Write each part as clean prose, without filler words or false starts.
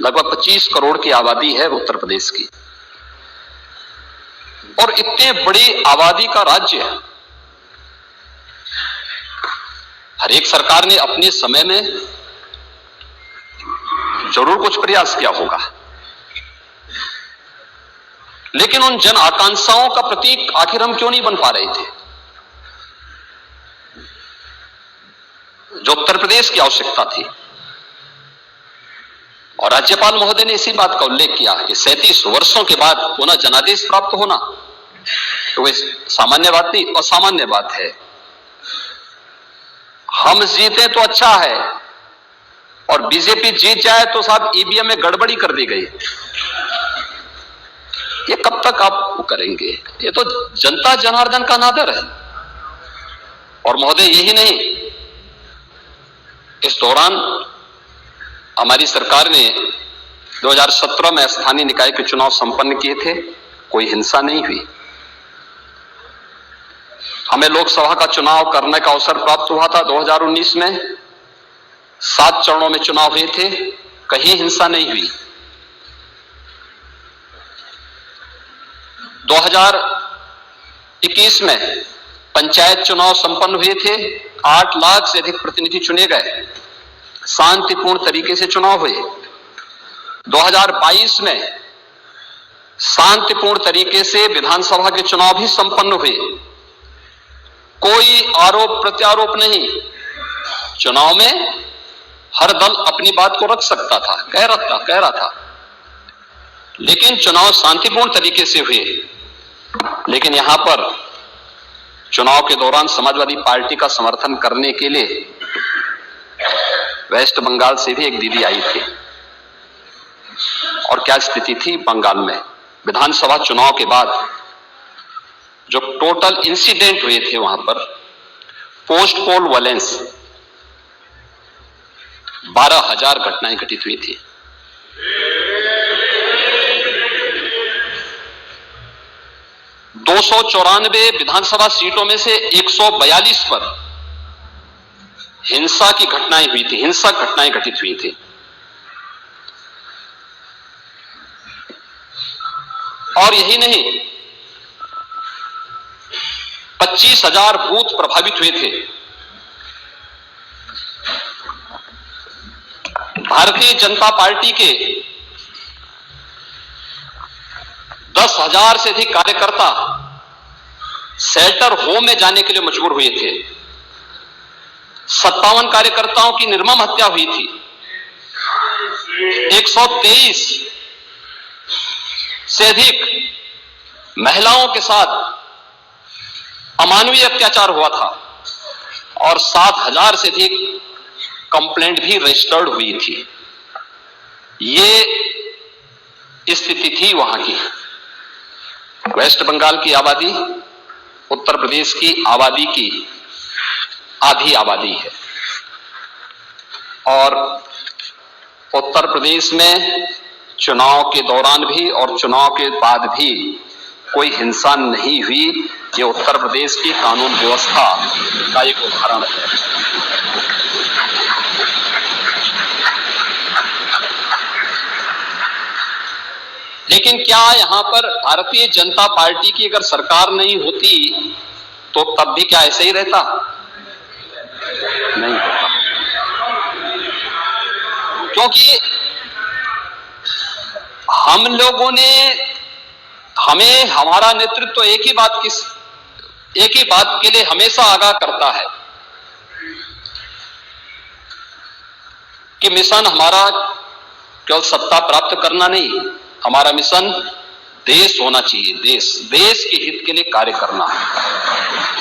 लगभग 25 करोड़ की आबादी है उत्तर प्रदेश की, और इतने बड़ी आबादी का राज्य है। हर एक सरकार ने अपने समय में जरूर कुछ प्रयास किया होगा, लेकिन उन जन आकांक्षाओं का प्रतीक आखिर हम क्यों नहीं बन पा रहे थे जो उत्तर प्रदेश की आवश्यकता थी। और राज्यपाल महोदय ने इसी बात का उल्लेख किया कि 37 वर्षों के बाद पुनः जनादेश प्राप्त होना तो वे सामान्य बात नहीं, असामान्य बात है। हम जीते तो अच्छा है, और बीजेपी जीत जाए तो साहब ईवीएम में गड़बड़ी कर दी गई। ये कब तक आप करेंगे? ये तो जनता जनार्दन का अनादर है। और महोदय यही नहीं, इस दौरान हमारी सरकार ने 2017 में स्थानीय निकाय के चुनाव संपन्न किए थे, कोई हिंसा नहीं हुई। हमें लोकसभा का चुनाव करने का अवसर प्राप्त हुआ था 2019 में, 7 चरणों में चुनाव हुए थे, कहीं हिंसा नहीं हुई। 2021 में पंचायत चुनाव संपन्न हुए थे, 8 लाख से अधिक प्रतिनिधि चुने गए, शांतिपूर्ण तरीके से चुनाव हुए। 2022 में शांतिपूर्ण तरीके से विधानसभा के चुनाव भी संपन्न हुए, कोई आरोप प्रत्यारोप नहीं। चुनाव में हर दल अपनी बात को रख सकता था, कह रहा था, लेकिन चुनाव शांतिपूर्ण तरीके से हुए। लेकिन यहां पर चुनाव के दौरान समाजवादी पार्टी का समर्थन करने के लिए वेस्ट बंगाल से भी एक दीदी आई थी। और क्या स्थिति थी बंगाल में? विधानसभा चुनाव के बाद जो टोटल इंसिडेंट हुए थे वहां पर, पोस्ट पोल वायलेंस 12,000 घटनाएं घटित हुई थी। दो 294 विधानसभा सीटों में से 142 पर हिंसा की घटनाएं हुई थी, हिंसक घटनाएं घटित हुई थी। और यही नहीं, 25,000 बूथ प्रभावित हुए थे। भारतीय जनता पार्टी के 10,000 से अधिक कार्यकर्ता शेल्टर होम में जाने के लिए मजबूर हुए थे। 57 कार्यकर्ताओं की निर्मम हत्या हुई थी। 123 से अधिक महिलाओं के साथ अमानवीय अत्याचार हुआ था, और 7,000 से अधिक कंप्लेंट भी रजिस्टर्ड हुई थी। ये स्थिति थी वहां की। वेस्ट बंगाल की आबादी उत्तर प्रदेश की आबादी की आधी आबादी है, और उत्तर प्रदेश में चुनाव के दौरान भी और चुनाव के बाद भी कोई हिंसा नहीं हुई। ये उत्तर प्रदेश की कानून व्यवस्था का एक उदाहरण है। लेकिन क्या यहां पर भारतीय जनता पार्टी की अगर सरकार नहीं होती तो तब भी क्या ऐसे ही रहता? नहीं होता, क्योंकि हम लोगों ने, हमें हमारा नेतृत्व एक ही बात के लिए हमेशा आगाह करता है कि मिशन हमारा केवल सत्ता प्राप्त करना नहीं, हमारा मिशन देश होना चाहिए। देश के हित के लिए कार्य करना है,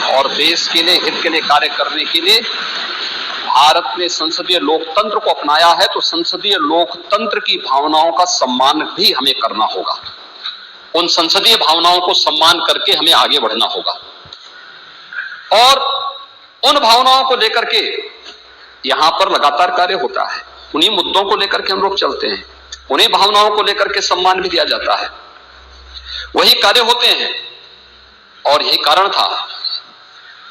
और देश के लिए हित के लिए कार्य करने के लिए भारत ने संसदीय लोकतंत्र को अपनाया है, तो संसदीय लोकतंत्र की भावनाओं का सम्मान भी हमें करना होगा। उन संसदीय भावनाओं को सम्मान करके हमें आगे बढ़ना होगा, और उन भावनाओं को लेकर के यहां पर लगातार कार्य होता है। उन्हीं मुद्दों को लेकर के हम लोग चलते हैं, उन्हीं भावनाओं को लेकर के सम्मान भी दिया जाता है, वही कार्य होते हैं। और यही कारण था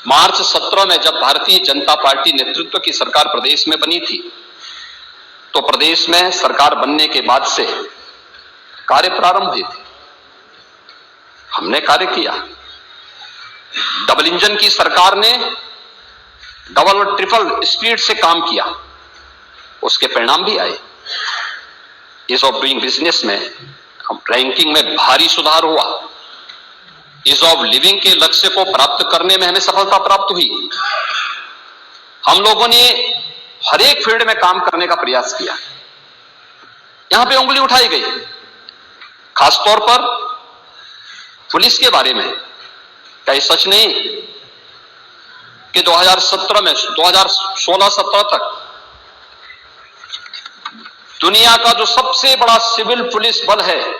मार्च 17 में जब भारतीय जनता पार्टी नेतृत्व की सरकार प्रदेश में बनी थी, तो प्रदेश में सरकार बनने के बाद से कार्य प्रारंभ हुए थे। हमने कार्य किया। डबल इंजन की सरकार ने डबल और ट्रिपल स्पीड से काम किया, उसके परिणाम भी आए। ईज ऑफ डूइंग बिजनेस में रैंकिंग में भारी सुधार हुआ। ईज ऑफ लिविंग के लक्ष्य को प्राप्त करने में हमें सफलता प्राप्त हुई। हम लोगों ने हर एक फील्ड में काम करने का प्रयास किया। यहां पे उंगली उठाई गई, खासतौर पर पुलिस के बारे में। क्या ये सच नहीं कि 2017 में 2016-17 तक दुनिया का जो सबसे बड़ा सिविल पुलिस बल है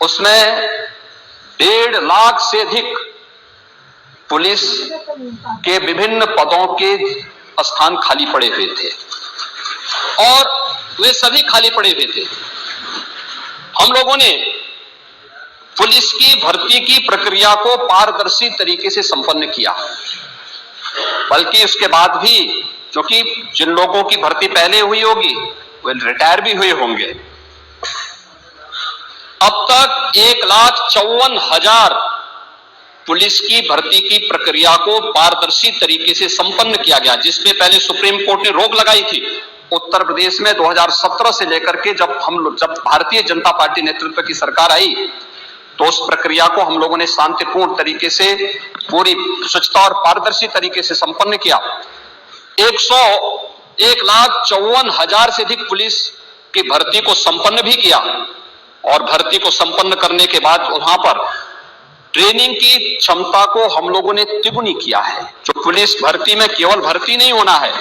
उसमें 1.5 लाख से अधिक पुलिस के विभिन्न पदों के स्थान खाली पड़े हुए थे और वे सभी खाली पड़े हुए थे। हम लोगों ने पुलिस की भर्ती की प्रक्रिया को पारदर्शी तरीके से संपन्न किया, बल्कि उसके बाद भी, क्योंकि जिन लोगों की भर्ती पहले हुई होगी वे रिटायर भी हुए होंगे, अब तक 1,54,000 पुलिस की भर्ती की प्रक्रिया को पारदर्शी तरीके से संपन्न किया गया, जिसपे पहले सुप्रीम कोर्ट ने रोक लगाई थी। उत्तर प्रदेश में 2017 से लेकर के जब भारतीय जनता पार्टी नेतृत्व की सरकार आई तो उस प्रक्रिया को हम लोगों ने शांतिपूर्ण तरीके से, पूरी स्वच्छता और पारदर्शी तरीके से संपन्न किया। 1,54,000 से अधिक पुलिस की भर्ती को संपन्न भी किया और भर्ती को संपन्न करने के बाद वहां पर ट्रेनिंग की क्षमता को हम लोगों ने तिगुनी किया है। जो पुलिस भर्ती में केवल भर्ती नहीं होना है,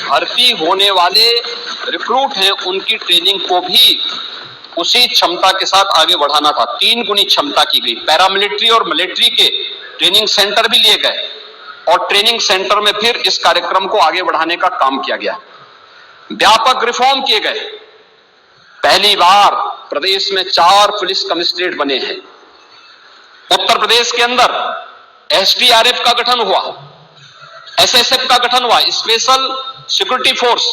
भर्ती होने वाले रिक्रूट हैं उनकी ट्रेनिंग को भी उसी क्षमता के साथ आगे बढ़ाना था। 3 गुनी क्षमता की गई। पैरामिलिट्री और मिलिट्री के ट्रेनिंग सेंटर भी लिए गए और ट्रेनिंग सेंटर में फिर इस कार्यक्रम को आगे बढ़ाने का काम किया गया। व्यापक रिफॉर्म किए गए। पहली बार प्रदेश में 4 पुलिस कमिश्नरेट बने हैं। उत्तर प्रदेश के अंदर एसडीआरएफ का गठन हुआ, एसएसएफ का गठन हुआ, स्पेशल सिक्योरिटी फोर्स,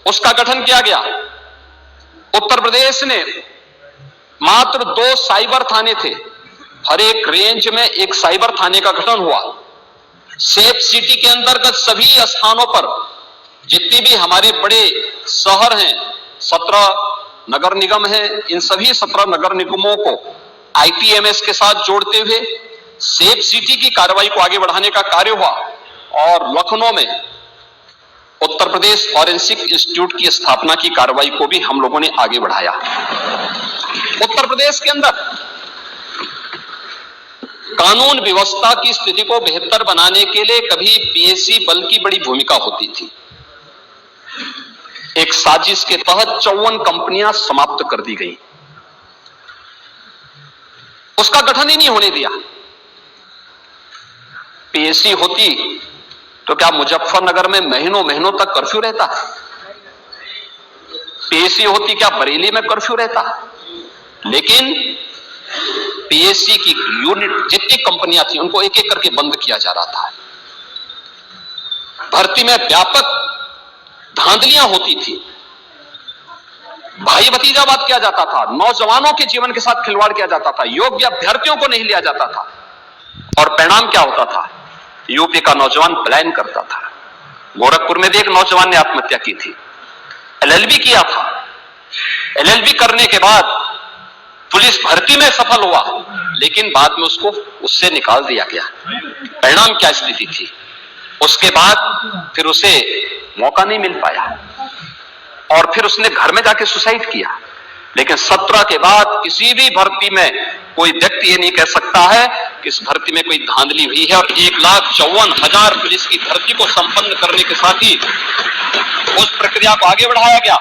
उसका गठन किया गया। उत्तर प्रदेश ने मात्र 2 साइबर थाने थे, हर एक रेंज में एक साइबर थाने का गठन हुआ। सेफ सिटी के अंतर्गत सभी स्थानों पर जितनी भी हमारे बड़े शहर हैं, 17 नगर निगम हैं, इन सभी 17 नगर निगमों को आईटीएमएस के साथ जोड़ते हुए सेफ सिटी की कार्रवाई को आगे बढ़ाने का कार्य हुआ और लखनऊ में उत्तर प्रदेश फॉरेंसिक इंस्टीट्यूट की स्थापना की कार्रवाई को भी हम लोगों ने आगे बढ़ाया। उत्तर प्रदेश के अंदर कानून व्यवस्था की स्थिति को बेहतर बनाने के लिए कभी पीएससी बल की बड़ी भूमिका होती थी। एक साजिश के तहत 54 कंपनियां समाप्त कर दी गई, उसका गठन ही नहीं होने दिया। पीएससी होती तो क्या मुजफ्फरनगर में महीनों महीनों तक कर्फ्यू रहता? पीएससी होती क्या बरेली में कर्फ्यू रहता? लेकिन पीएससी की यूनिट जितनी कंपनियां थी उनको एक एक करके बंद किया जा रहा था। भर्ती में व्यापक धांधलियां होती थी, भाई भतीजावाद किया जाता था, नौजवानों के जीवन के साथ खिलवाड़ किया जाता था, योग्य अभ्यर्थियों को नहीं लिया जाता था और परिणाम क्या होता था? यूपी का नौजवान पलायन करता था। गोरखपुर में भी एक नौजवान ने आत्महत्या की थी, एलएलबी किया था। एलएलबी करने के बाद पुलिस भर्ती में सफल हुआ, लेकिन बाद में उसको उससे निकाल दिया गया। परिणाम क्या स्थिति थी? उसके बाद फिर उसे मौका नहीं मिल पाया और फिर उसने घर में जाके सुसाइड किया। लेकिन 17 के बाद किसी भी भर्ती में कोई व्यक्ति ये नहीं कह सकता है कि इस भर्ती में कोई धांधली हुई है। और 1,54,000 पुलिस की भर्ती को संपन्न करने के साथ ही उस प्रक्रिया को आगे बढ़ाया गया।